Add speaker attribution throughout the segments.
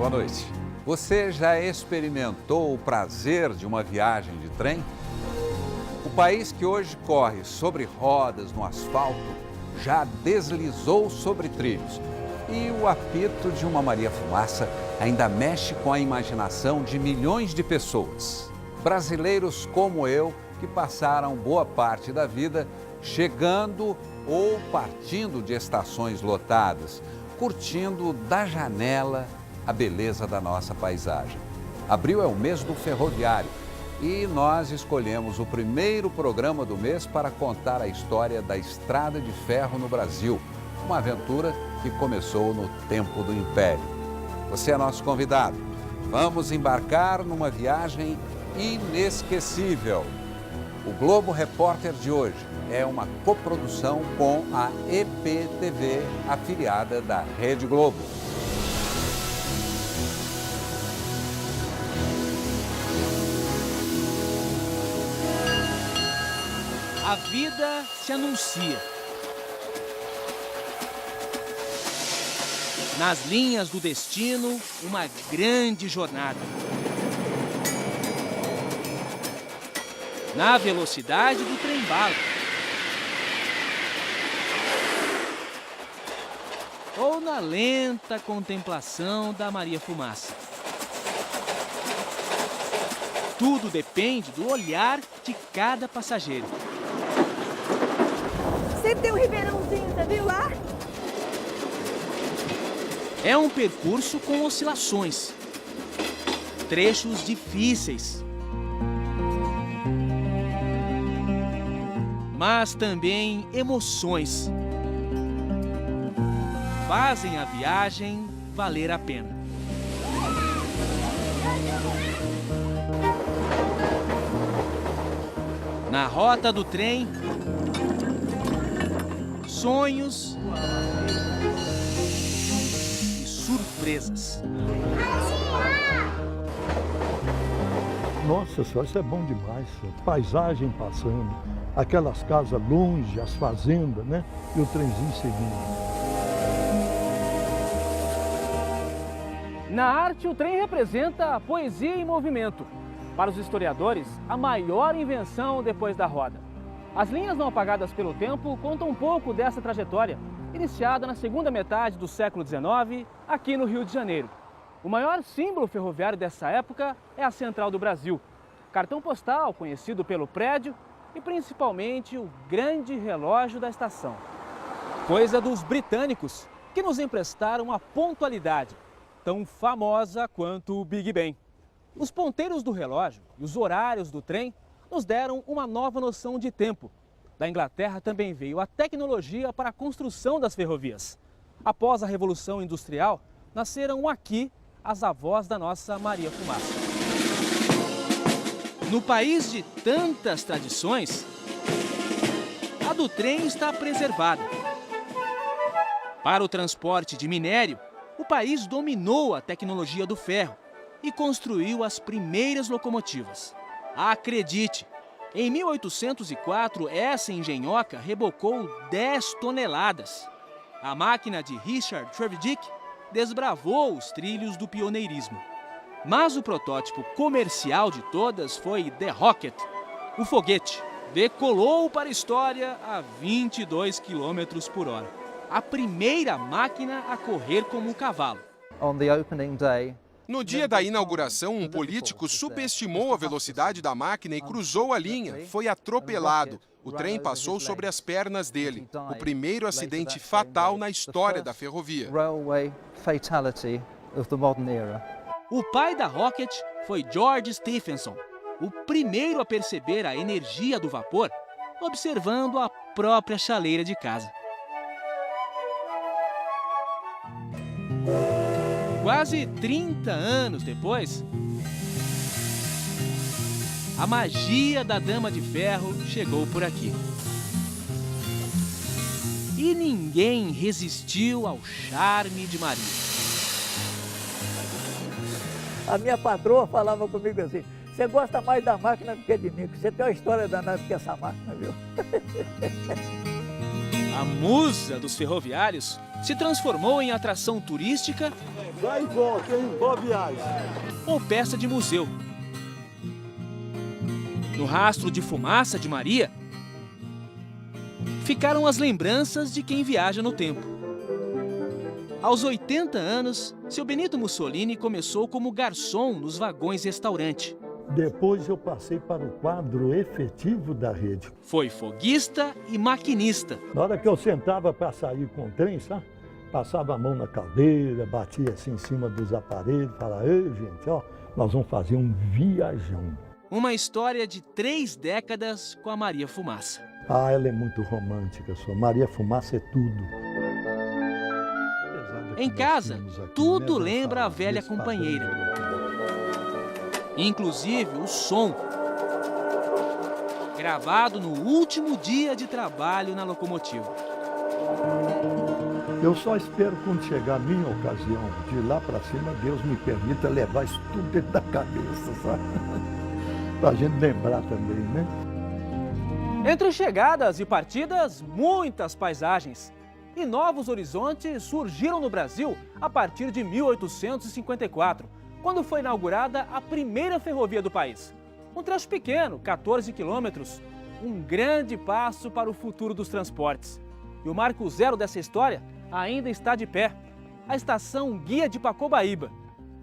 Speaker 1: Boa noite. Você já experimentou o prazer de uma viagem de trem? O país que hoje corre sobre rodas no asfalto já deslizou sobre trilhos. E o apito de uma Maria Fumaça ainda mexe com a imaginação de milhões de pessoas. Brasileiros como eu, que passaram boa parte da vida chegando ou partindo de estações lotadas, curtindo da janela a beleza da nossa paisagem. Abril é o mês do ferroviário e nós escolhemos o primeiro programa do mês para contar a história da Estrada de Ferro no Brasil, uma aventura que começou no tempo do Império. Você é nosso convidado. Vamos embarcar numa viagem inesquecível. O Globo Repórter de hoje é uma coprodução com a EPTV, afiliada da Rede Globo.
Speaker 2: A vida se anuncia. Nas linhas do destino, uma grande jornada. Na velocidade do trem-bala. Ou na lenta contemplação da Maria Fumaça. Tudo depende do olhar de cada passageiro.
Speaker 3: Sempre tem um ribeirãozinho, você viu lá?
Speaker 2: É um percurso com oscilações, trechos difíceis, mas também emoções. Fazem a viagem valer a pena. Na rota do trem, sonhos e surpresas.
Speaker 4: Nossa senhora, isso é bom demais. Paisagem passando, aquelas casas longe, as fazendas, né? E o trenzinho seguindo.
Speaker 5: Na arte, o trem representa a poesia em movimento. Para os historiadores, a maior invenção depois da roda. As linhas não apagadas pelo tempo contam um pouco dessa trajetória, iniciada na segunda metade do século XIX, aqui no Rio de Janeiro. O maior símbolo ferroviário dessa época é a Central do Brasil, cartão postal conhecido pelo prédio e principalmente o grande relógio da estação. Coisa dos britânicos, que nos emprestaram a pontualidade, tão famosa quanto o Big Ben. Os ponteiros do relógio e os horários do trem nos deram uma nova noção de tempo. Da Inglaterra também veio a tecnologia para a construção das ferrovias. Após a Revolução Industrial, nasceram aqui as avós da nossa Maria Fumaça.
Speaker 2: No país de tantas tradições, a do trem está preservada. Para o transporte de minério, o país dominou a tecnologia do ferro e construiu as primeiras locomotivas. Acredite, em 1804, essa engenhoca rebocou 10 toneladas. A máquina de Richard Trevithick desbravou os trilhos do pioneirismo. Mas o protótipo comercial de todas foi The Rocket, o foguete. Decolou para a história a 22 km por hora. A primeira máquina a correr como um cavalo.
Speaker 6: No dia da inauguração, um político subestimou a velocidade da máquina e cruzou a linha. Foi atropelado. O trem passou sobre as pernas dele. O primeiro acidente fatal na história da ferrovia.
Speaker 2: O pai da Rocket foi George Stephenson, o primeiro a perceber a energia do vapor, observando a própria chaleira de casa. Quase 30 anos depois, a magia da Dama de Ferro chegou por aqui. E ninguém resistiu ao charme de Maria.
Speaker 7: A minha patroa falava comigo assim: você gosta mais da máquina do que de mim, porque você tem uma história danada que essa máquina, viu?
Speaker 2: A musa dos ferroviários se transformou em atração turística
Speaker 4: Vai e volta, hein? Boa viagem.
Speaker 2: Ou peça de museu. No rastro de fumaça de Maria, ficaram as lembranças de quem viaja no tempo. Aos 80 anos, seu Benito Mussolini começou como garçom nos vagões-restaurante.
Speaker 4: Depois eu passei para o quadro efetivo da rede.
Speaker 2: Foi foguista e maquinista.
Speaker 4: Na hora que eu sentava para sair com o trem, sabe? Passava a mão na caldeira, batia assim em cima dos aparelhos, falava, ei, gente, ó, nós vamos fazer um viajão.
Speaker 2: Uma história de 3 décadas com a Maria Fumaça.
Speaker 4: Ah, ela é muito romântica, só. Maria Fumaça é tudo.
Speaker 2: Em casa, tudo lembra a velha companheira. Inclusive o som. Gravado no último dia de trabalho na locomotiva.
Speaker 4: Eu só espero quando chegar a minha ocasião de ir lá para cima, Deus me permita levar isso tudo dentro da cabeça, sabe? Pra gente lembrar também, né?
Speaker 5: Entre chegadas e partidas, muitas paisagens. E novos horizontes surgiram no Brasil a partir de 1854, quando foi inaugurada a primeira ferrovia do país. Um trecho pequeno, 14 quilômetros, um grande passo para o futuro dos transportes. E o marco zero dessa história ainda está de pé, a estação Guia de Pacobaíba.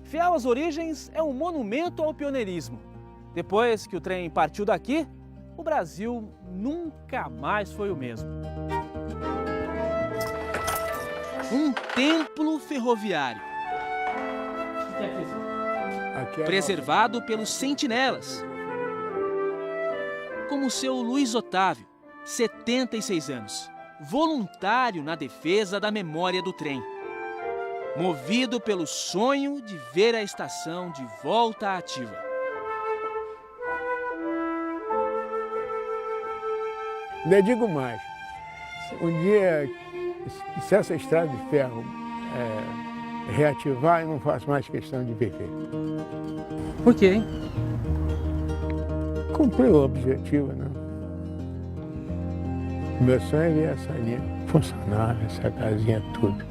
Speaker 5: Fiel às origens, é um monumento ao pioneirismo. Depois que o trem partiu daqui, o Brasil nunca mais foi o mesmo. Um templo ferroviário, preservado pelos sentinelas, como o seu Luiz Otávio, 76 anos, voluntário na defesa da memória do trem, movido pelo sonho de ver a estação de volta ativa.
Speaker 8: Ainda digo mais, um dia, se essa estrada de ferro reativar, eu não faço mais questão de viver.
Speaker 5: Por quê, hein?
Speaker 8: Cumpri o objetivo, né? Meu sonho é ver essa linha funcionar, essa casinha, tudo.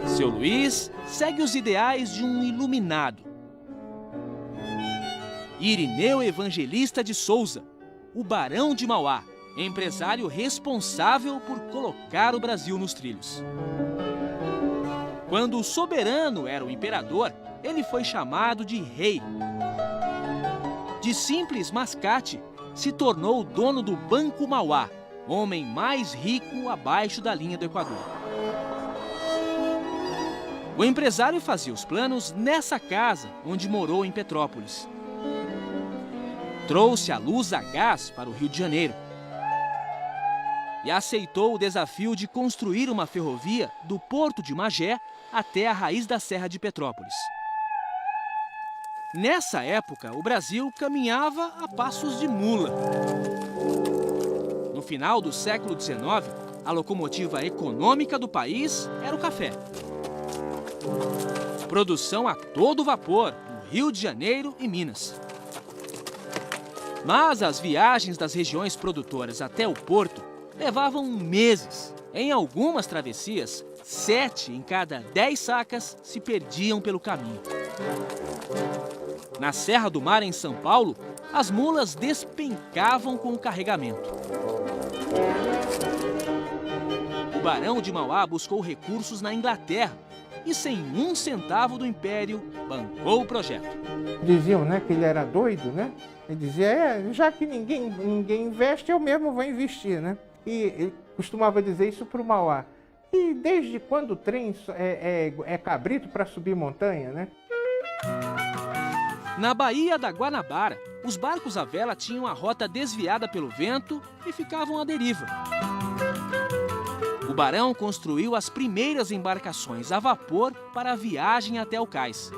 Speaker 2: Seu Luiz segue os ideais de um iluminado. Irineu Evangelista de Souza, o Barão de Mauá, empresário responsável por colocar o Brasil nos trilhos. Quando o soberano era o imperador, ele foi chamado de rei. De simples mascate, se tornou o dono do Banco Mauá, homem mais rico abaixo da linha do Equador. O empresário fazia os planos nessa casa onde morou em Petrópolis. Trouxe a luz a gás para o Rio de Janeiro e aceitou o desafio de construir uma ferrovia do Porto de Magé até a raiz da Serra de Petrópolis. Nessa época, o Brasil caminhava a passos de mula. No final do século XIX, a locomotiva econômica do país era o café. Produção a todo vapor no Rio de Janeiro e Minas. Mas as viagens das regiões produtoras até o porto levavam meses. Em algumas travessias, 7 em cada 10 sacas se perdiam pelo caminho. Na Serra do Mar, em São Paulo, as mulas despencavam com o carregamento. O Barão de Mauá buscou recursos na Inglaterra e, sem um centavo do Império, bancou o projeto.
Speaker 8: Diziam, né, que ele era doido, né? Ele dizia, já que ninguém investe, eu mesmo vou investir, né? E ele costumava dizer isso para o Mauá. E desde quando o trem é cabrito para subir montanha, né?
Speaker 2: Na Baía da Guanabara, os barcos à vela tinham a rota desviada pelo vento e ficavam à deriva. O Barão construiu as primeiras embarcações a vapor para a viagem até o cais.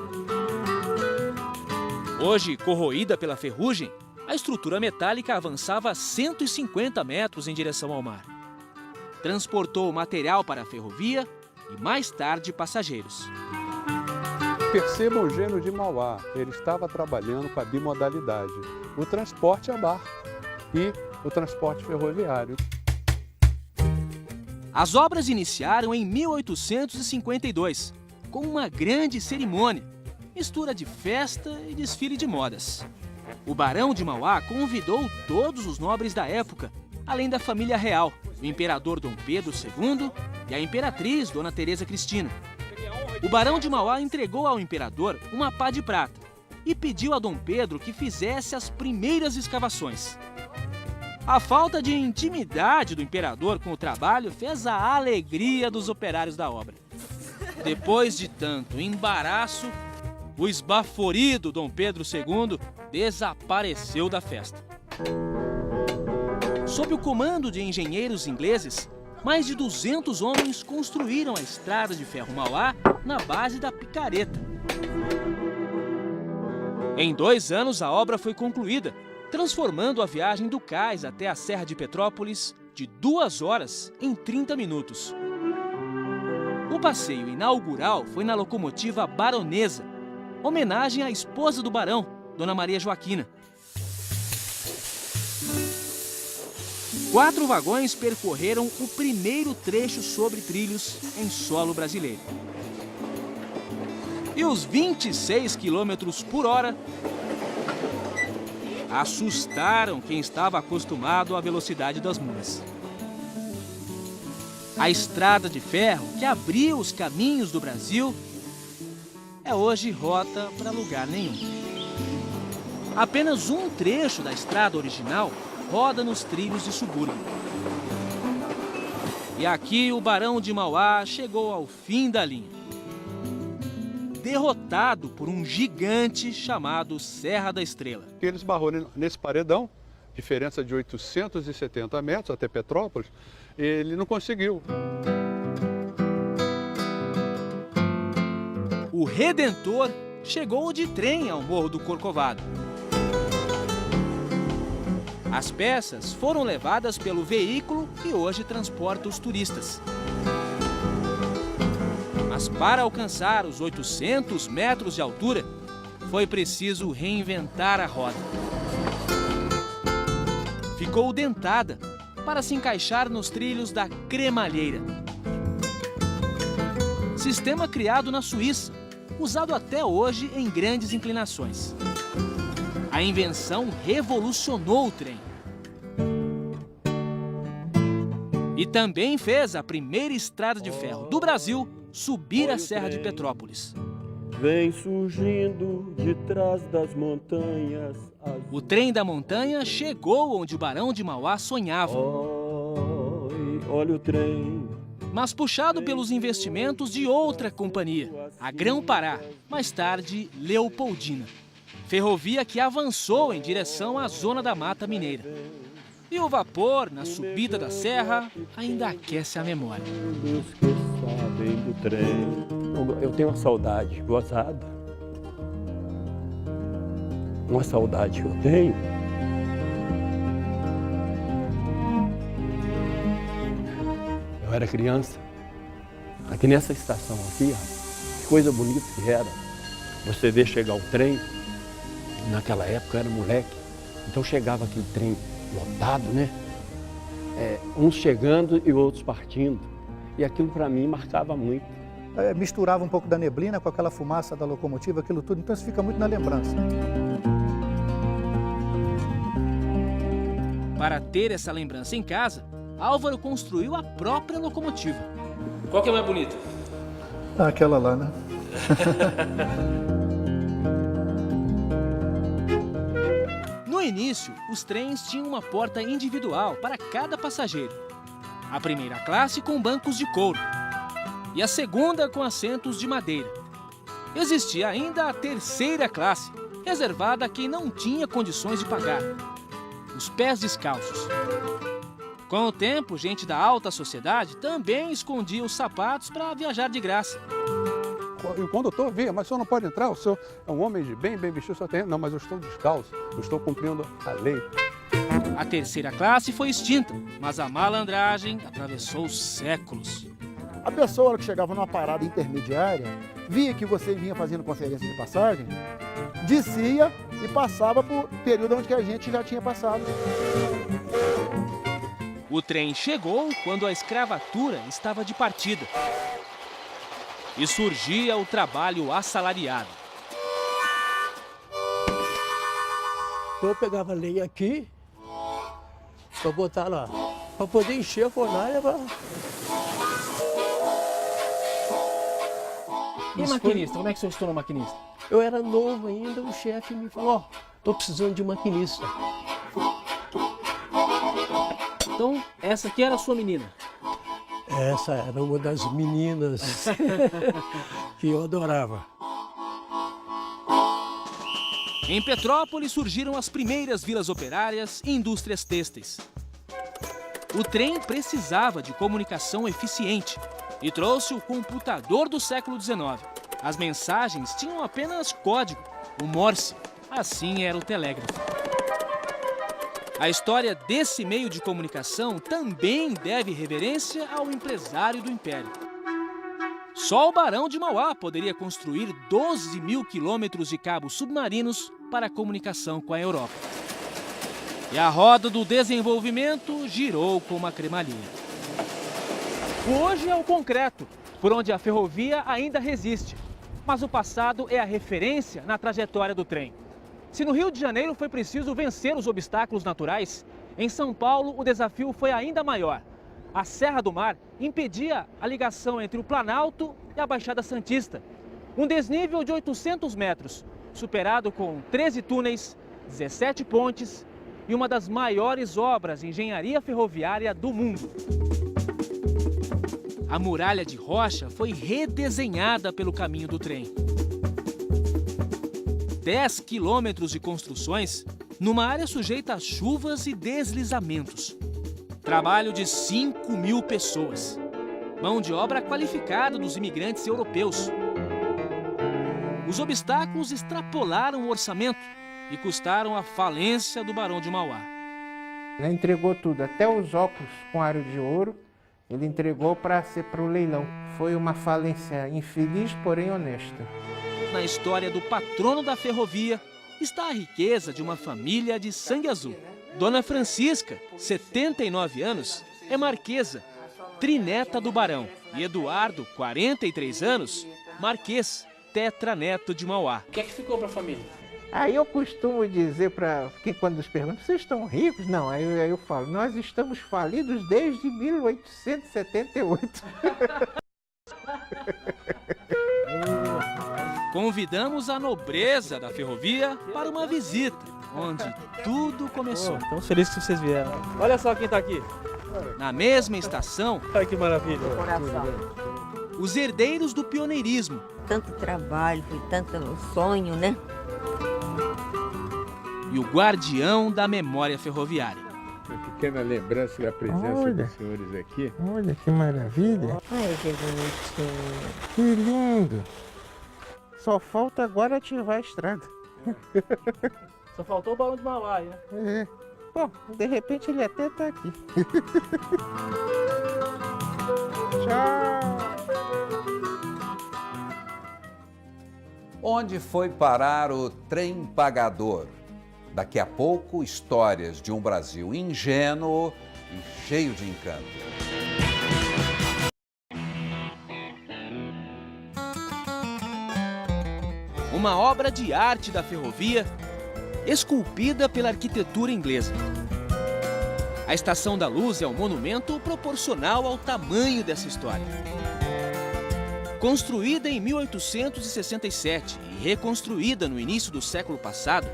Speaker 2: Hoje, corroída pela ferrugem, a estrutura metálica avançava 150 metros em direção ao mar. Transportou material para a ferrovia e, mais tarde, passageiros.
Speaker 9: Perceba o gênio de Mauá, ele estava trabalhando com a bimodalidade, o transporte a barco e o transporte ferroviário.
Speaker 2: As obras iniciaram em 1852, com uma grande cerimônia, mistura de festa e desfile de modas. O Barão de Mauá convidou todos os nobres da época, além da família real, o imperador Dom Pedro II e a imperatriz Dona Teresa Cristina. O Barão de Mauá entregou ao imperador uma pá de prata e pediu a Dom Pedro que fizesse as primeiras escavações. A falta de intimidade do imperador com o trabalho fez a alegria dos operários da obra. Depois de tanto embaraço, o esbaforido Dom Pedro II desapareceu da festa. Sob o comando de engenheiros ingleses, mais de 200 homens construíram a estrada de ferro Mauá na base da picareta. Em 2 anos, a obra foi concluída, transformando a viagem do cais até a Serra de Petrópolis de 2 horas em 30 minutos. O passeio inaugural foi na locomotiva Baronesa, homenagem à esposa do barão, Dona Maria Joaquina. 4 vagões percorreram o primeiro trecho sobre trilhos em solo brasileiro. E os 26 km por hora assustaram quem estava acostumado à velocidade das mulas. A estrada de ferro que abriu os caminhos do Brasil é hoje rota para lugar nenhum. Apenas um trecho da estrada original roda nos trilhos de subúrbio. E aqui o Barão de Mauá chegou ao fim da linha, derrotado por um gigante chamado Serra da Estrela.
Speaker 9: Ele esbarrou nesse paredão, diferença de 870 metros até Petrópolis, ele não conseguiu.
Speaker 2: O Redentor chegou de trem ao Morro do Corcovado. As peças foram levadas pelo veículo que hoje transporta os turistas. Mas para alcançar os 800 metros de altura, foi preciso reinventar a roda. Ficou dentada para se encaixar nos trilhos da cremalheira. Sistema criado na Suíça, usado até hoje em grandes inclinações. A invenção revolucionou o trem. E também fez a primeira estrada de ferro do Brasil subir a Serra de Petrópolis.
Speaker 10: Vem surgindo de trás das montanhas.
Speaker 2: O trem da montanha chegou onde o Barão de Mauá sonhava.
Speaker 10: Olha o trem.
Speaker 2: Mas puxado pelos investimentos de outra companhia, a Grão-Pará, mais tarde Leopoldina. Ferrovia que avançou em direção à zona da Mata Mineira. E o vapor, na subida da serra, ainda aquece a memória.
Speaker 10: Os que sabem do trem. Eu tenho uma saudade gozada. Uma saudade que eu tenho. Eu era criança. Aqui nessa estação aqui, que coisa bonita que era. Você vê chegar o trem. Naquela época eu era moleque. Então chegava aquele trem lotado, né? Uns chegando e outros partindo. E aquilo para mim marcava muito.
Speaker 11: Misturava um pouco da neblina com aquela fumaça da locomotiva, aquilo tudo. Então isso fica muito na lembrança.
Speaker 2: Para ter essa lembrança em casa, Álvaro construiu a própria locomotiva. Qual que é mais bonita?
Speaker 11: Aquela lá, né?
Speaker 2: No início, os trens tinham uma porta individual para cada passageiro. A primeira classe com bancos de couro e a segunda com assentos de madeira. Existia ainda a terceira classe, reservada a quem não tinha condições de pagar. Os pés descalços. Com o tempo, gente da alta sociedade também escondia os sapatos para viajar de graça.
Speaker 9: E o condutor via, mas o senhor não pode entrar, o senhor é um homem de bem vestido, só tem... Não, mas eu estou descalço, eu estou cumprindo a lei.
Speaker 2: A terceira classe foi extinta, mas a malandragem atravessou séculos.
Speaker 11: A pessoa que chegava numa parada intermediária, via que você vinha fazendo conferência de passagem, descia e passava por período onde que a gente já tinha passado.
Speaker 2: O trem chegou quando a escravatura estava de partida. E surgia o trabalho assalariado.
Speaker 10: Eu pegava lenha aqui para botar lá, para poder encher a fornalha.
Speaker 5: E maquinista? Como é que você se tornou maquinista?
Speaker 10: Eu era novo ainda, o chefe me falou, ó, tô precisando de maquinista.
Speaker 5: Então, essa aqui era a sua menina?
Speaker 10: Essa era uma das meninas que eu adorava.
Speaker 2: Em Petrópolis surgiram as primeiras vilas operárias e indústrias têxteis. O trem precisava de comunicação eficiente e trouxe o computador do século XIX. As mensagens tinham apenas código, o Morse. Assim era o telégrafo. A história desse meio de comunicação também deve reverência ao empresário do Império. Só o Barão de Mauá poderia construir 12 mil quilômetros de cabos submarinos para a comunicação com a Europa. E a roda do desenvolvimento girou como a cremalheira.
Speaker 5: Hoje é o concreto, por onde a ferrovia ainda resiste. Mas o passado é a referência na trajetória do trem. Se no Rio de Janeiro foi preciso vencer os obstáculos naturais, em São Paulo o desafio foi ainda maior. A Serra do Mar impedia a ligação entre o Planalto e a Baixada Santista. Um desnível de 800 metros, superado com 13 túneis, 17 pontes e uma das maiores obras de engenharia ferroviária do mundo.
Speaker 2: A muralha de rocha foi redesenhada pelo caminho do trem. 10 quilômetros de construções numa área sujeita a chuvas e deslizamentos. Trabalho de 5 mil pessoas. Mão de obra qualificada dos imigrantes europeus. Os obstáculos extrapolaram o orçamento e custaram a falência do Barão de Mauá.
Speaker 8: Ele entregou tudo, até os óculos com aro de ouro, ele entregou para ser para o leilão. Foi uma falência infeliz, porém honesta.
Speaker 2: Na história do patrono da ferrovia está a riqueza de uma família de sangue azul. Dona Francisca, 79 anos, é marquesa, trineta do barão. E Eduardo, 43 anos, marquês, tetraneto de Mauá.
Speaker 5: O que é que ficou para a família?
Speaker 8: Aí eu costumo dizer para quem quando eles perguntam, vocês estão ricos? Não, aí eu falo, nós estamos falidos desde 1878.
Speaker 2: Convidamos a nobreza da ferrovia para uma visita, onde tudo começou.
Speaker 5: Estamos felizes que vocês vieram. Olha só quem está aqui.
Speaker 2: Na mesma estação,
Speaker 5: Olha que maravilha.
Speaker 2: os herdeiros do pioneirismo.
Speaker 3: Tanto trabalho, foi tanto sonho, né?
Speaker 2: E o guardião da memória ferroviária.
Speaker 12: Uma pequena lembrança da presença dos senhores aqui.
Speaker 8: Olha que maravilha.
Speaker 3: Ai, que bonitinho.
Speaker 8: Que lindo. Só falta agora ativar a estrada.
Speaker 5: Só faltou o Barão de Mauá, né?
Speaker 8: É. Bom, de repente ele até está aqui. Tchau.
Speaker 1: Onde foi parar o trem pagador? Daqui a pouco, histórias de um Brasil ingênuo e cheio de encanto.
Speaker 2: Uma obra de arte da ferrovia, esculpida pela arquitetura inglesa. A Estação da Luz é um monumento proporcional ao tamanho dessa história. Construída em 1867 e reconstruída no início do século passado,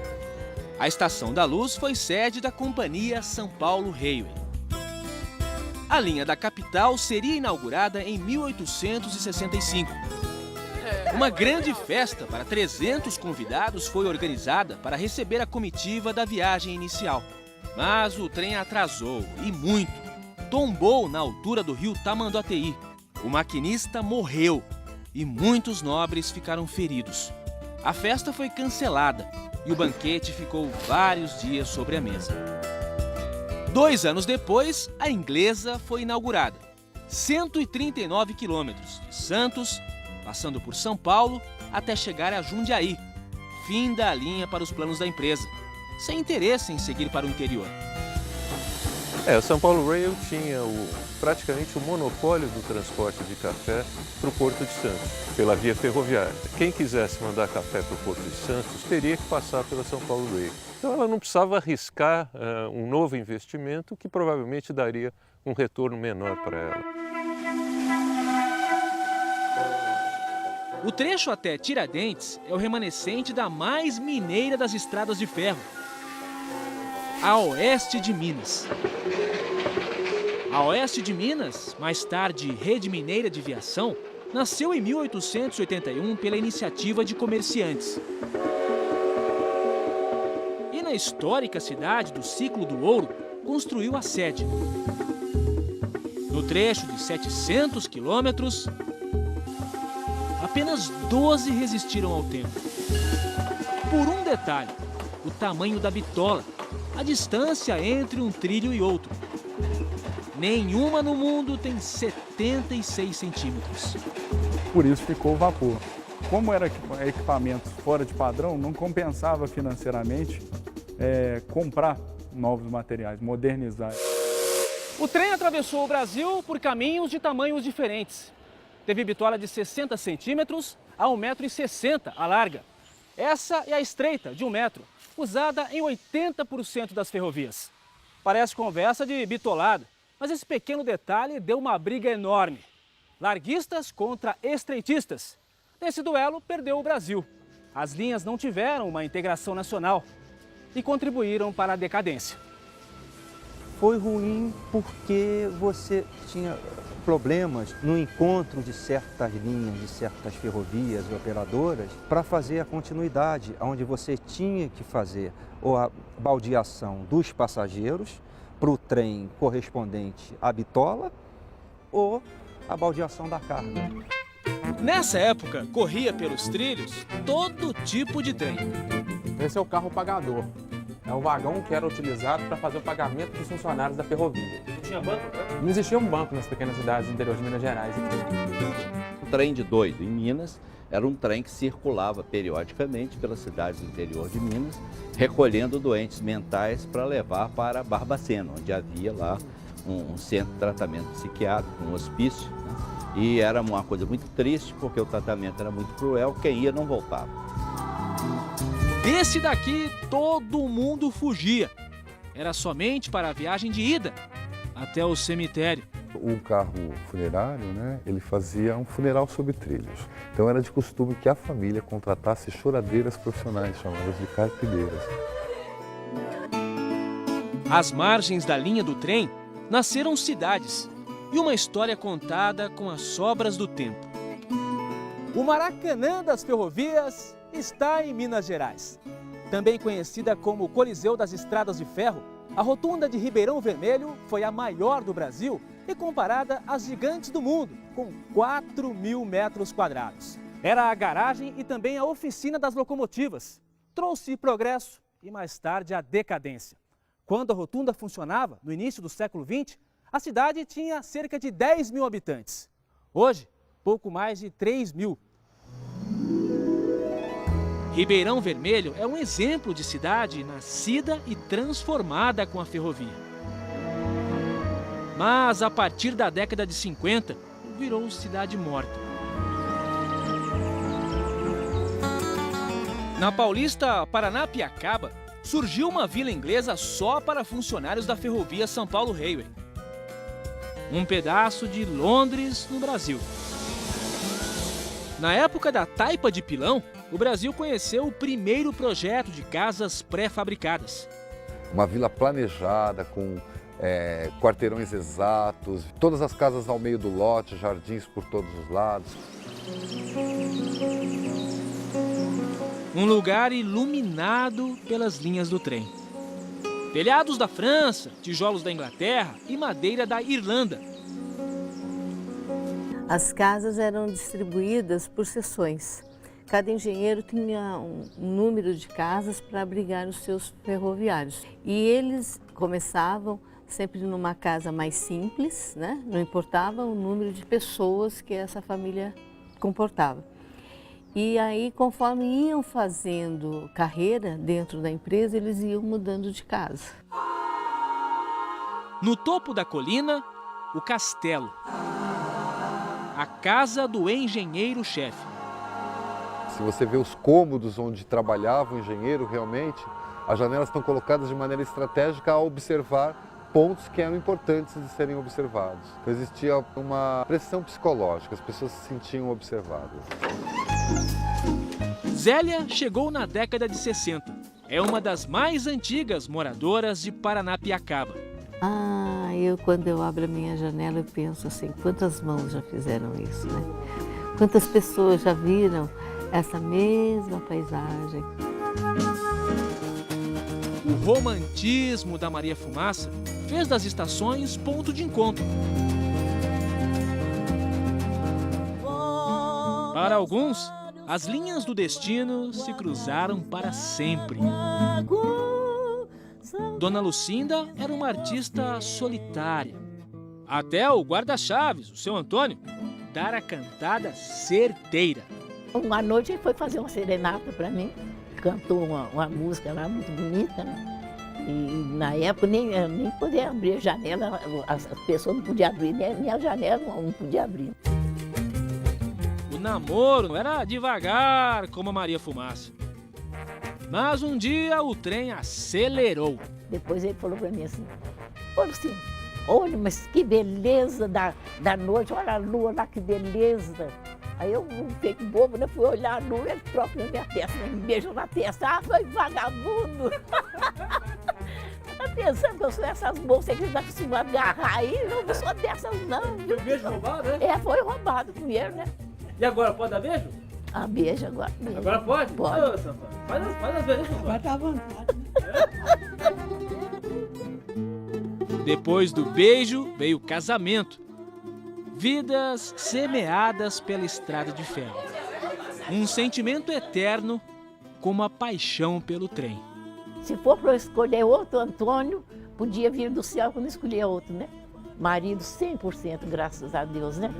Speaker 2: a Estação da Luz foi sede da Companhia São Paulo Railway. A linha da capital seria inaugurada em 1865. Uma grande festa para 300 convidados foi organizada para receber a comitiva da viagem inicial. Mas o trem atrasou, e muito. Tombou na altura do rio Tamanduateí. O maquinista morreu e muitos nobres ficaram feridos. A festa foi cancelada e o banquete ficou vários dias sobre a mesa. 2 anos depois, a inglesa foi inaugurada. 139 quilômetros de Santos, passando por São Paulo, até chegar a Jundiaí. Fim da linha para os planos da empresa, sem interesse em seguir para o interior.
Speaker 13: São Paulo Rail tinha praticamente o monopólio do transporte de café para o Porto de Santos, pela via ferroviária. Quem quisesse mandar café para o Porto de Santos teria que passar pela São Paulo Rail. Então ela não precisava arriscar um novo investimento que provavelmente daria um retorno menor para ela.
Speaker 2: O trecho até Tiradentes é o remanescente da mais mineira das estradas de ferro, a Oeste de Minas. A Oeste de Minas, mais tarde Rede Mineira de Viação, nasceu em 1881 pela iniciativa de comerciantes. E na histórica cidade do Ciclo do Ouro, construiu a sede. No trecho de 700 quilômetros, apenas 12 resistiram ao tempo. Por um detalhe, o tamanho da bitola, a distância entre um trilho e outro. Nenhuma no mundo tem 76 centímetros.
Speaker 14: Por isso ficou o vapor. Como era equipamentos fora de padrão, não compensava financeiramente comprar novos materiais, modernizar.
Speaker 5: O trem atravessou o Brasil por caminhos de tamanhos diferentes. Teve bitola de 60 centímetros a 1,60 m a larga. Essa é a estreita, de 1 metro, usada em 80% das ferrovias. Parece conversa de bitolada, mas esse pequeno detalhe deu uma briga enorme. Larguistas contra estreitistas. Nesse duelo, perdeu o Brasil. As linhas não tiveram uma integração nacional e contribuíram para a decadência.
Speaker 15: Foi ruim porque você tinha problemas no encontro de certas linhas, de certas ferrovias e operadoras para fazer a continuidade, onde você tinha que fazer a baldeação dos passageiros para o trem correspondente à bitola ou a baldeação da carga.
Speaker 2: Nessa época, corria pelos trilhos todo tipo de trem.
Speaker 16: Esse é o carro pagador. É o vagão que era utilizado para fazer o pagamento dos funcionários da ferrovia.
Speaker 5: Tinha banco?
Speaker 16: Não existia um banco nas pequenas cidades do interior de Minas Gerais.
Speaker 17: O trem de doido em Minas era um trem que circulava periodicamente pelas cidades do interior de Minas, recolhendo doentes mentais para levar para Barbacena, onde havia lá um centro de tratamento psiquiátrico, um hospício. Né? E era uma coisa muito triste, porque o tratamento era muito cruel, quem ia não voltava.
Speaker 2: Desse daqui, todo mundo fugia. Era somente para a viagem de ida até o cemitério.
Speaker 18: O carro funerário, né, ele fazia um funeral sobre trilhos. Então era de costume que a família contratasse choradeiras profissionais, chamadas de carpideiras.
Speaker 2: Às margens da linha do trem, nasceram cidades e uma história contada com as sobras do tempo.
Speaker 5: O Maracanã das ferrovias está em Minas Gerais. Também conhecida como Coliseu das Estradas de Ferro, a rotunda de Ribeirão Vermelho foi a maior do Brasil e comparada às gigantes do mundo, com 4.000 metros quadrados. Era a garagem e também a oficina das locomotivas. Trouxe progresso e mais tarde a decadência. Quando a rotunda funcionava, no início do século XX, a cidade tinha cerca de 10 mil habitantes. Hoje, pouco mais de 3 mil.
Speaker 2: Ribeirão Vermelho é um exemplo de cidade nascida e transformada com a ferrovia. Mas a partir da década de 50, virou cidade morta. Na Paulista Paranapiacaba, surgiu uma vila inglesa só para funcionários da ferrovia São Paulo Railway. Um pedaço de Londres, no Brasil. Na época da taipa de pilão, o Brasil conheceu o primeiro projeto de casas pré-fabricadas.
Speaker 18: Uma vila planejada, com quarteirões exatos, todas as casas ao meio do lote, jardins por todos os lados.
Speaker 2: Um lugar iluminado pelas linhas do trem. Telhados da França, tijolos da Inglaterra e madeira da Irlanda.
Speaker 19: As casas eram distribuídas por seções. Cada engenheiro tinha um número de casas para abrigar os seus ferroviários. E eles começavam sempre numa casa mais simples, né? Não importava o número de pessoas que essa família comportava. E aí, conforme iam fazendo carreira dentro da empresa, eles iam mudando de casa.
Speaker 2: No topo da colina, o castelo. A casa do engenheiro-chefe.
Speaker 18: Se você vê os cômodos onde trabalhava o engenheiro, realmente, as janelas estão colocadas de maneira estratégica a observar pontos que eram importantes de serem observados. Então existia uma pressão psicológica, as pessoas se sentiam observadas.
Speaker 2: Zélia chegou na década de 60. É uma das mais antigas moradoras de Paranapiacaba.
Speaker 19: Quando eu abro a minha janela, eu penso assim, quantas mãos já fizeram isso, né? Quantas pessoas já viram essa mesma paisagem.
Speaker 2: O romantismo da Maria Fumaça fez das estações ponto de encontro. Para alguns, as linhas do destino se cruzaram para sempre. Dona Lucinda era uma artista solitária. Até o guarda-chaves, o seu Antônio, dar a cantada certeira.
Speaker 20: Uma noite ele foi fazer uma serenata para mim, cantou uma música lá muito bonita, né? E na época nem podia abrir a janela, as pessoas não podiam abrir, nem a janela não podia abrir.
Speaker 2: O namoro era devagar como a Maria Fumaça. Mas um dia o trem acelerou.
Speaker 20: Depois ele falou para mim assim, olha, mas que beleza da noite, olha a lua lá, que beleza. Aí eu fiquei bobo, né? Fui olhar a lua, ele próprio na minha testa, me beijou na testa. Foi vagabundo! Tá pensando que eu sou essas moças que não costumam agarrar aí? Eu não sou dessas, não.
Speaker 5: Foi beijo roubado, né?
Speaker 20: Foi roubado primeiro, né?
Speaker 5: E agora, pode dar beijo?
Speaker 20: Beijo agora. Beijo.
Speaker 5: Agora pode?
Speaker 20: Pode.
Speaker 5: Ô, faz as beijos.
Speaker 20: Agora tá à vontade.
Speaker 2: Depois do beijo, veio o casamento. Vidas semeadas pela estrada de ferro. Um sentimento eterno, como a paixão pelo trem.
Speaker 20: Se for para eu escolher outro Antônio, podia vir do céu quando escolher outro, né? Marido 100%, graças a Deus, né?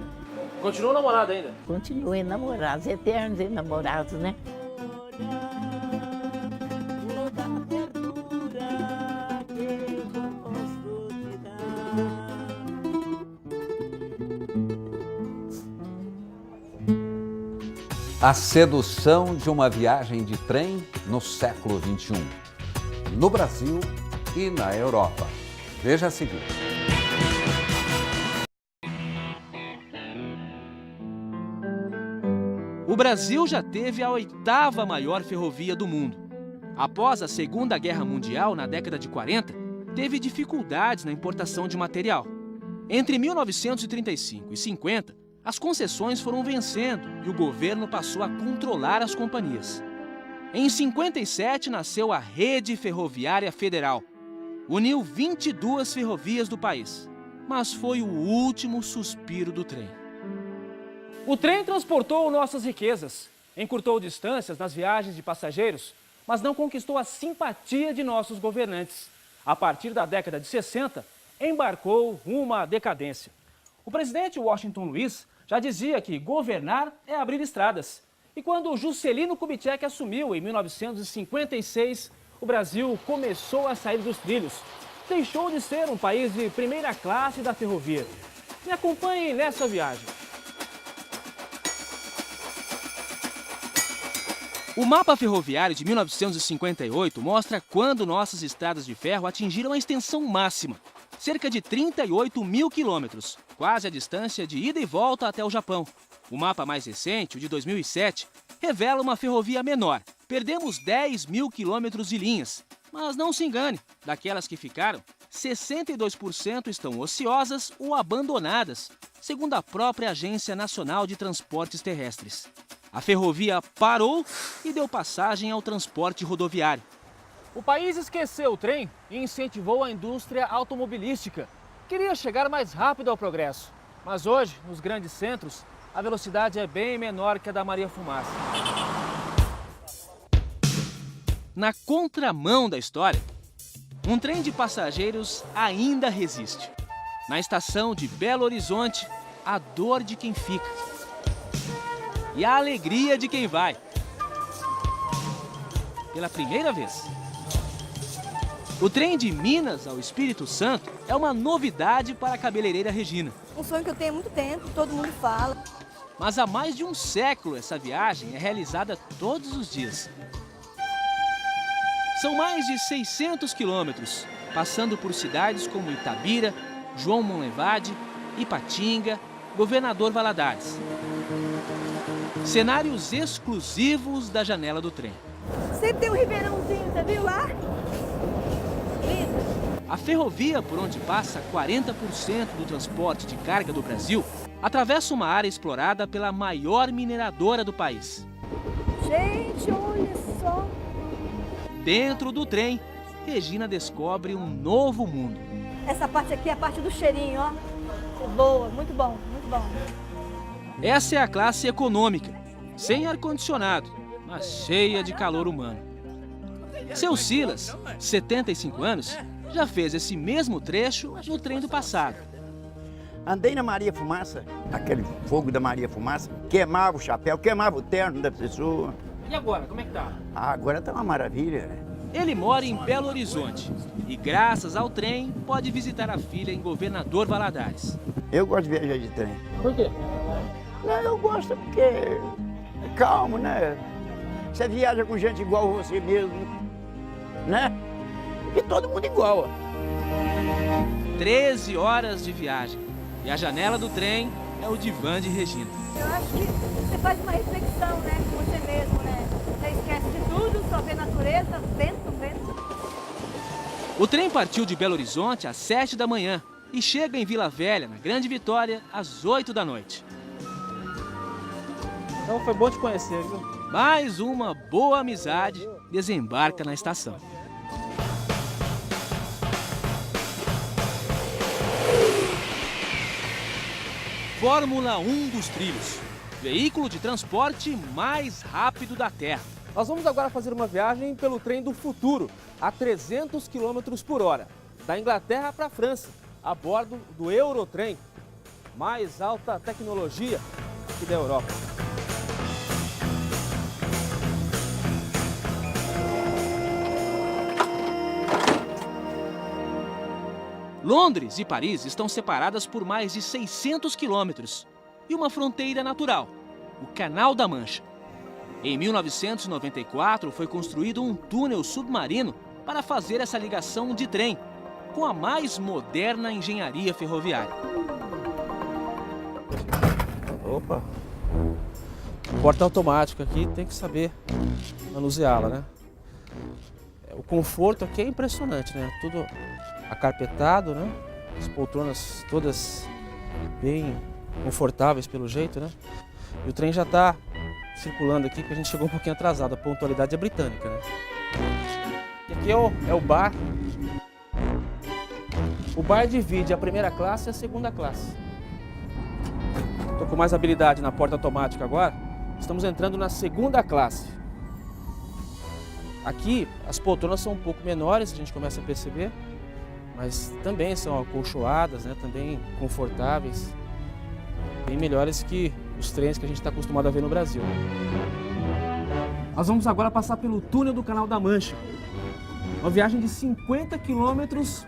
Speaker 5: Continua namorado ainda?
Speaker 20: Continuem namorados, eternos namorados, né?
Speaker 1: A sedução de uma viagem de trem no século XXI. No Brasil e na Europa. Veja a seguir.
Speaker 2: O Brasil já teve a 8ª maior ferrovia do mundo. Após a Segunda Guerra Mundial, na década de 40, teve dificuldades na importação de material. Entre 1935 e 50, as concessões foram vencendo e o governo passou a controlar as companhias. Em 57 nasceu a Rede Ferroviária Federal. Uniu 22 ferrovias do país, mas foi o último suspiro do trem.
Speaker 5: O trem transportou nossas riquezas, encurtou distâncias nas viagens de passageiros, mas não conquistou a simpatia de nossos governantes. A partir da década de 60, embarcou rumo à decadência. O presidente Washington Luiz já dizia que governar é abrir estradas. E quando Juscelino Kubitschek assumiu em 1956, o Brasil começou a sair dos trilhos. Deixou de ser um país de primeira classe da ferrovia. Me acompanhem nessa viagem.
Speaker 2: O mapa ferroviário de 1958 mostra quando nossas estradas de ferro atingiram a extensão máxima, cerca de 38 mil quilômetros, quase a distância de ida e volta até o Japão. O mapa mais recente, o de 2007, revela uma ferrovia menor. Perdemos 10 mil quilômetros de linhas. Mas não se engane, daquelas que ficaram, 62% estão ociosas ou abandonadas, segundo a própria Agência Nacional de Transportes Terrestres. A ferrovia parou e deu passagem ao transporte rodoviário.
Speaker 5: O país esqueceu o trem e incentivou a indústria automobilística. Queria chegar mais rápido ao progresso. Mas hoje, nos grandes centros, a velocidade é bem menor que a da Maria Fumaça.
Speaker 2: Na contramão da história, um trem de passageiros ainda resiste. Na estação de Belo Horizonte, a dor de quem fica e a alegria de quem vai. Pela primeira vez, O trem de Minas ao Espírito Santo é uma novidade para a cabeleireira Regina.
Speaker 21: Um sonho que eu tenho há muito tempo, todo mundo fala.
Speaker 2: Mas há mais de um século essa viagem é realizada todos os dias. São mais de 600 quilômetros, passando por cidades como Itabira, João Monlevade, Ipatinga, Governador Valadares. Cenários exclusivos da janela do trem.
Speaker 21: Sempre tem um ribeirãozinho, você viu lá?
Speaker 2: A ferrovia por onde passa 40% do transporte de carga do Brasil atravessa uma área explorada pela maior mineradora do país.
Speaker 21: Gente, olha só!
Speaker 2: Dentro do trem, Regina descobre um novo mundo.
Speaker 21: Essa parte aqui é a parte do cheirinho, ó. Boa, muito bom, muito bom.
Speaker 2: Essa é a classe econômica, sem ar-condicionado, mas cheia de calor humano. Seu Silas, 75 anos, já fez esse mesmo trecho no trem do passado.
Speaker 22: Andei na Maria Fumaça, aquele fogo da Maria Fumaça, queimava o chapéu, queimava o terno da pessoa.
Speaker 5: E agora, como é que tá?
Speaker 22: Agora tá uma maravilha.
Speaker 2: Ele mora em Belo Horizonte e, graças ao trem, pode visitar a filha em Governador Valadares.
Speaker 22: Eu gosto de viajar de trem.
Speaker 5: Por quê?
Speaker 22: Eu gosto porque é calmo, né? Você viaja com gente igual a você mesmo, né? E todo mundo igual.
Speaker 2: 13 horas de viagem. E a janela do trem é o divã de Regina.
Speaker 21: Eu acho que você faz uma reflexão, né, com você mesmo, né? Você esquece de tudo, só vê natureza, vento, vento.
Speaker 2: O trem partiu de Belo Horizonte às 7 da manhã e chega em Vila Velha, na Grande Vitória, às 8 da noite.
Speaker 5: Então foi bom te conhecer, viu?
Speaker 2: Mais uma boa amizade desembarca na estação. Fórmula 1 dos trilhos, veículo de transporte mais rápido da Terra.
Speaker 5: Nós vamos agora fazer uma viagem pelo trem do futuro, a 300 km por hora, da Inglaterra para a França, a bordo do Eurotrem, mais alta tecnologia aqui da Europa.
Speaker 2: Londres e Paris estão separadas por mais de 600 quilômetros e uma fronteira natural, o Canal da Mancha. Em 1994 foi construído um túnel submarino para fazer essa ligação de trem, com a mais moderna engenharia ferroviária.
Speaker 5: Opa! Porta automática aqui, tem que saber manuseá-la, né? O conforto aqui é impressionante, né? Tudo acarpetado, né? As poltronas todas bem confortáveis pelo jeito, né? E o trem já está circulando aqui, porque a gente chegou um pouquinho atrasado. A pontualidade é britânica, né? E aqui é o bar. O bar divide a primeira classe e a segunda classe. Estou com mais habilidade na porta automática agora. Estamos entrando na segunda classe. Aqui as poltronas são um pouco menores, a gente começa a perceber, mas também são acolchoadas, né? Também confortáveis, bem melhores que os trens que a gente está acostumado a ver no Brasil. Nós vamos agora passar pelo túnel do Canal da Mancha. Uma viagem de 50 quilômetros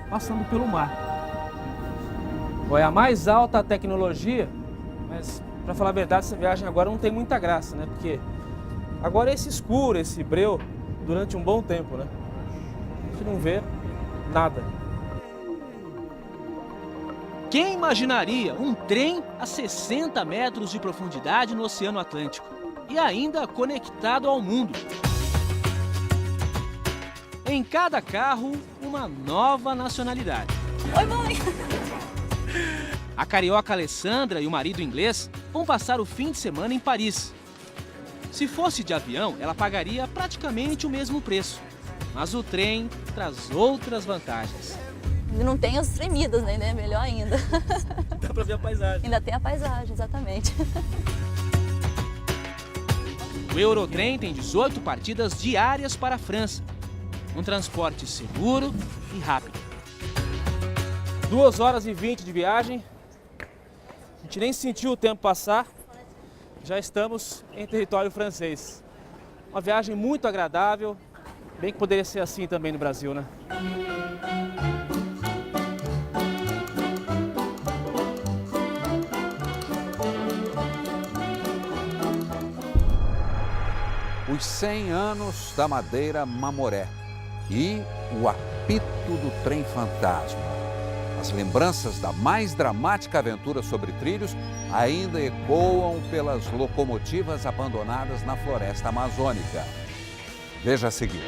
Speaker 5: passando pelo mar. É a mais alta tecnologia, mas para falar a verdade, essa viagem agora não tem muita graça, né? Porque agora é esse escuro, esse breu, durante um bom tempo, né? A gente não vê nada.
Speaker 2: Quem imaginaria um trem a 60 metros de profundidade no Oceano Atlântico e ainda conectado ao mundo? Em cada carro, uma nova nacionalidade.
Speaker 21: Oi, mãe!
Speaker 2: A carioca Alessandra e o marido inglês vão passar o fim de semana em Paris. Se fosse de avião, ela pagaria praticamente o mesmo preço. Mas o trem traz outras vantagens.
Speaker 23: Não tem as tremidas, né? Melhor ainda.
Speaker 5: Dá pra ver a paisagem.
Speaker 23: Ainda tem a paisagem, exatamente.
Speaker 2: O Eurotrem tem 18 partidas diárias para a França. Um transporte seguro e rápido.
Speaker 5: 2 horas e 20 de viagem. A gente nem sentiu o tempo passar. Já estamos em território francês. Uma viagem muito agradável, Bem que poderia ser assim também no Brasil, né?
Speaker 1: Os 100 anos da Madeira Mamoré e o apito do trem fantasma. As lembranças da mais dramática aventura sobre trilhos ainda ecoam pelas locomotivas abandonadas na floresta amazônica. Veja a seguir.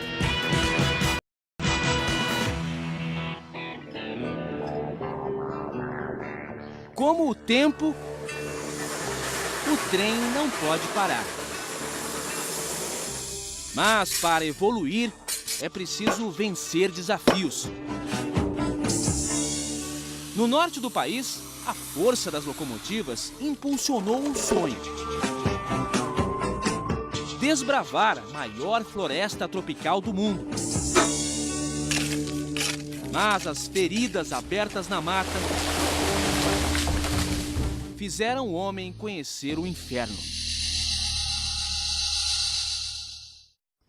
Speaker 2: Como o tempo, o trem não pode parar. Mas para evoluir, é preciso vencer desafios. No norte do país, a força das locomotivas impulsionou um sonho: desbravar a maior floresta tropical do mundo. Mas as feridas abertas na mata fizeram o homem conhecer o inferno.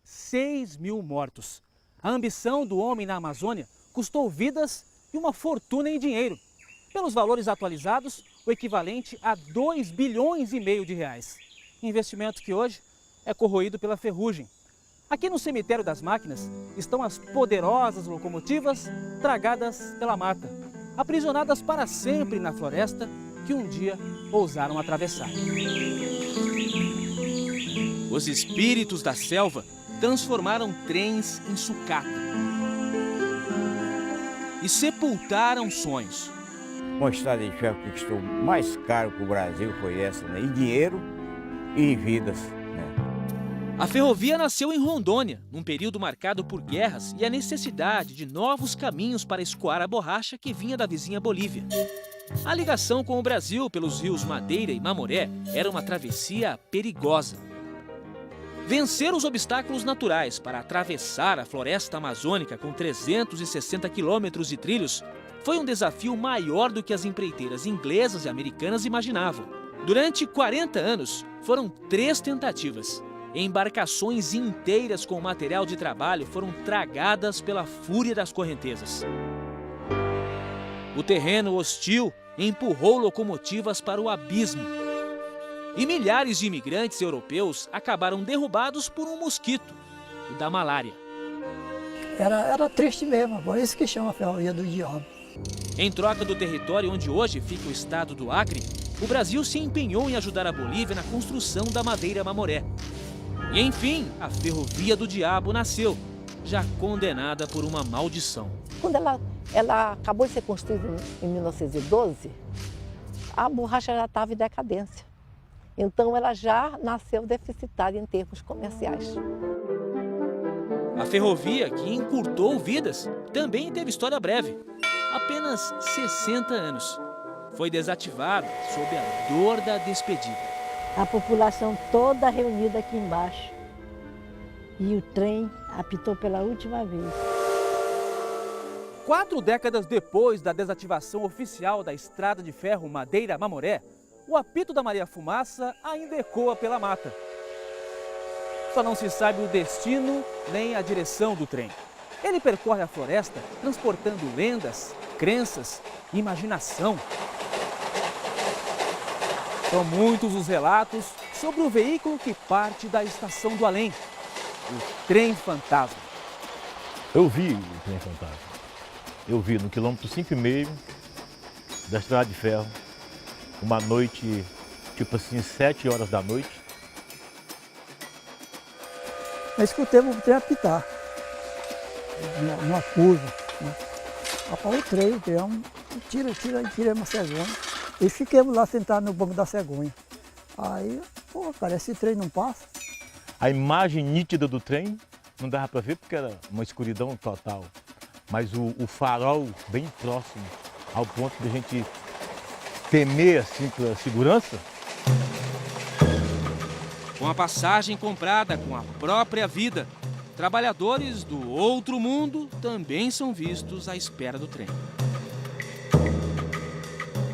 Speaker 5: 6.000 mortos. A ambição do homem na Amazônia custou vidas e uma fortuna em dinheiro. Pelos valores atualizados, o equivalente a 2,5 bilhões de reais. Investimento que hoje é corroído pela ferrugem. Aqui no cemitério das máquinas estão as poderosas locomotivas tragadas pela mata, aprisionadas para sempre na floresta que um dia ousaram atravessar.
Speaker 2: Os espíritos da selva transformaram trens em sucata e sepultaram sonhos.
Speaker 4: Uma estrada de ferro que custou mais caro para o Brasil foi essa, né? Em dinheiro e em vidas.
Speaker 2: A ferrovia nasceu em Rondônia, num período marcado por guerras e a necessidade de novos caminhos para escoar a borracha que vinha da vizinha Bolívia. A ligação com o Brasil pelos rios Madeira e Mamoré era uma travessia perigosa. Vencer os obstáculos naturais para atravessar a floresta amazônica com 360 quilômetros de trilhos foi um desafio maior do que as empreiteiras inglesas e americanas imaginavam. Durante 40 anos, foram 3 tentativas. Embarcações inteiras com material de trabalho foram tragadas pela fúria das correntezas. O terreno hostil empurrou locomotivas para o abismo. E milhares de imigrantes europeus acabaram derrubados por um mosquito, o da malária.
Speaker 6: Era triste mesmo, por isso que chama a Ferrovia do Diabo.
Speaker 2: Em troca do território onde hoje fica o estado do Acre, o Brasil se empenhou em ajudar a Bolívia na construção da Madeira Mamoré. E enfim, a Ferrovia do Diabo nasceu, já condenada por uma maldição.
Speaker 20: Quando ela acabou de ser construída em 1912, a borracha já estava em decadência. Então ela já nasceu deficitária em termos comerciais.
Speaker 2: A ferrovia, que encurtou vidas, também teve história breve. Apenas 60 anos. Foi desativada sob a dor da despedida.
Speaker 6: A população toda reunida aqui embaixo. E o trem apitou pela última vez.
Speaker 5: 4 décadas depois da desativação oficial da estrada de ferro Madeira-Mamoré, o apito da Maria Fumaça ainda ecoa pela mata. Só não se sabe o destino nem a direção do trem. Ele percorre a floresta transportando lendas, crenças e imaginação. São muitos os relatos sobre o veículo que parte da Estação do Além, o Trem Fantasma.
Speaker 7: Eu vi o Trem Fantasma. Eu vi no quilômetro 5,5 da estrada de ferro, uma noite, tipo assim, 7 horas da noite.
Speaker 6: Nós escutamos o trem apitar, numa curva. Né? Após o trem, tira uma cegonha. E fiquemos lá sentados no banco da cegonha. Aí, pô, cara, esse trem não passa.
Speaker 7: A imagem nítida do trem não dava para ver porque era uma escuridão total. Mas o farol bem próximo, ao ponto de a gente temer assim pela segurança.
Speaker 2: Com a passagem comprada com a própria vida, trabalhadores do outro mundo também são vistos à espera do trem.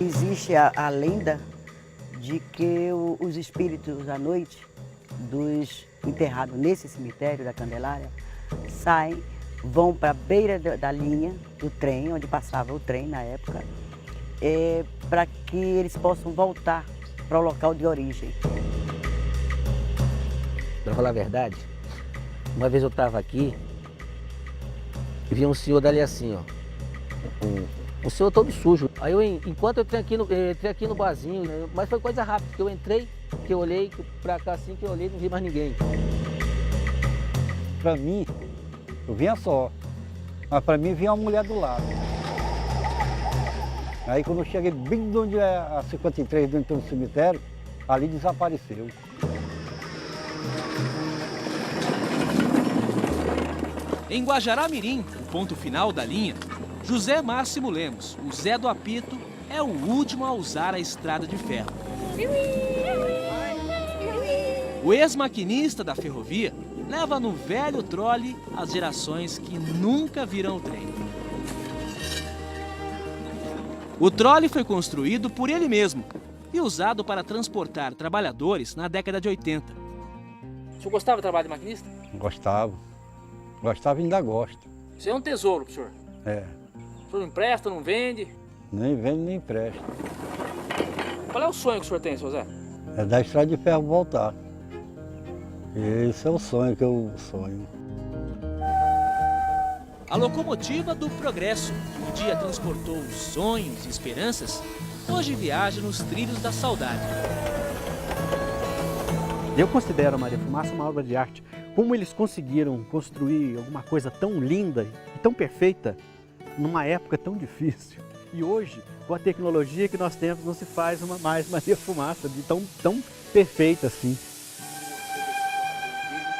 Speaker 24: Existe a lenda de que os espíritos à noite dos enterrados nesse cemitério da Candelária saem, vão para a beira da linha do trem, onde passava o trem na época, para que eles possam voltar para o local de origem.
Speaker 9: Para falar a verdade, uma vez eu estava aqui e vi um senhor dali assim, ó, um senhor todo sujo. Aí enquanto eu entrei aqui no barzinho, né, mas foi coisa rápida, que eu entrei, que eu olhei para cá assim, que eu olhei e não vi mais ninguém.
Speaker 10: Para mim, eu vinha só, mas para mim vinha uma mulher do lado. Aí quando eu cheguei bem onde é a 53, dentro do cemitério, ali desapareceu.
Speaker 2: Em Guajará-Mirim, o ponto final da linha, José Máximo Lemos, o Zé do Apito, é o último a usar a estrada de ferro. O ex-maquinista da ferrovia leva no velho trole as gerações que nunca virão o trem. O trole foi construído por ele mesmo e usado para transportar trabalhadores na década de 80.
Speaker 5: O senhor gostava do trabalho de maquinista?
Speaker 10: Gostava. Gostava e ainda gosto.
Speaker 5: Isso é um tesouro pro senhor.
Speaker 10: É.
Speaker 5: O senhor não empresta, não vende?
Speaker 10: Nem vende, nem empresta.
Speaker 5: Qual é o sonho que o senhor tem, seu Zé?
Speaker 10: É da estrada de ferro voltar. Esse é o sonho que eu sonho.
Speaker 2: A locomotiva do progresso, que um dia transportou sonhos e esperanças, hoje viaja nos trilhos da saudade.
Speaker 11: Eu considero a Maria Fumaça uma obra de arte. Como eles conseguiram construir alguma coisa tão linda e tão perfeita numa época tão difícil. E hoje, com a tecnologia que nós temos, não se faz mais Maria Fumaça de tão perfeita assim.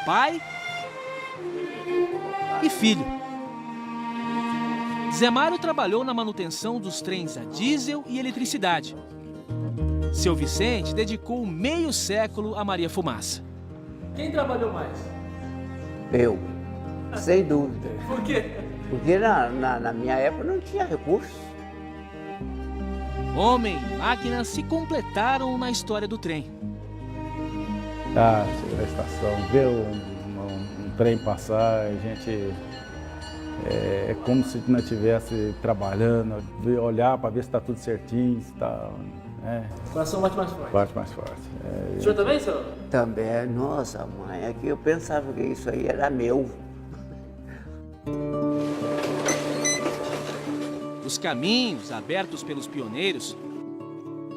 Speaker 2: Pai e filho. Zé Mário trabalhou na manutenção dos trens a diesel e eletricidade. Seu Vicente dedicou meio século a Maria Fumaça.
Speaker 5: Quem trabalhou mais?
Speaker 22: Eu, sem dúvida.
Speaker 5: Por quê?
Speaker 22: Porque na minha época não tinha recursos.
Speaker 2: Homem e máquina se completaram na história do trem.
Speaker 14: Chega na estação, ver um trem passar, a gente é como se não estivesse trabalhando, olhar para ver se está tudo certinho, se está...
Speaker 5: O coração bate mais forte.
Speaker 14: Bate mais forte.
Speaker 5: O senhor também, senhor?
Speaker 22: Também. Nossa, mãe, é que eu pensava que isso aí era meu.
Speaker 2: Os caminhos abertos pelos pioneiros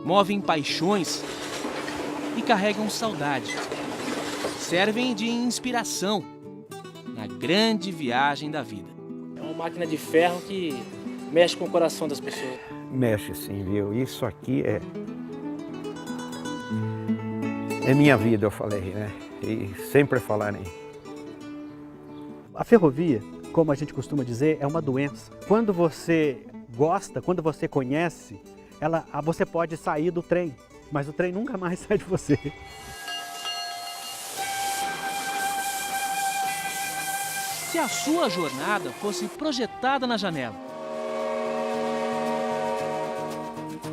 Speaker 2: movem paixões e carregam saudade. Servem de inspiração na grande viagem da vida.
Speaker 5: É uma máquina de ferro que mexe com o coração das pessoas.
Speaker 22: Mexe sim, viu? Isso aqui é minha vida, eu falei, né? E sempre falarem.
Speaker 11: A ferrovia, como a gente costuma dizer, é uma doença. Quando você gosta, quando você conhece, você pode sair do trem, mas o trem nunca mais sai de você.
Speaker 2: Se a sua jornada fosse projetada na janela,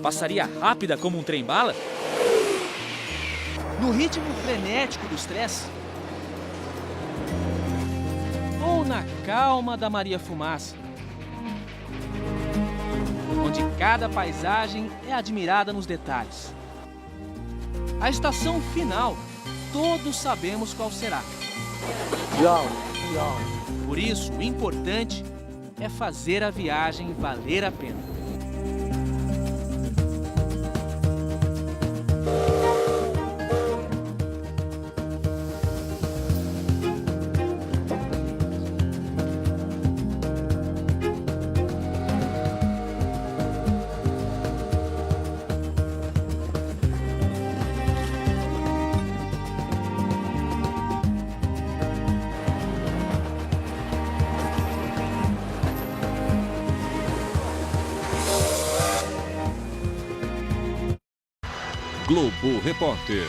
Speaker 2: passaria rápida como um trem-bala? No ritmo frenético do estresse? Ou na calma da Maria Fumaça? Onde cada paisagem é admirada nos detalhes. A estação final, todos sabemos qual será. Por isso, o importante é fazer a viagem valer a pena.
Speaker 1: Globo Repórter.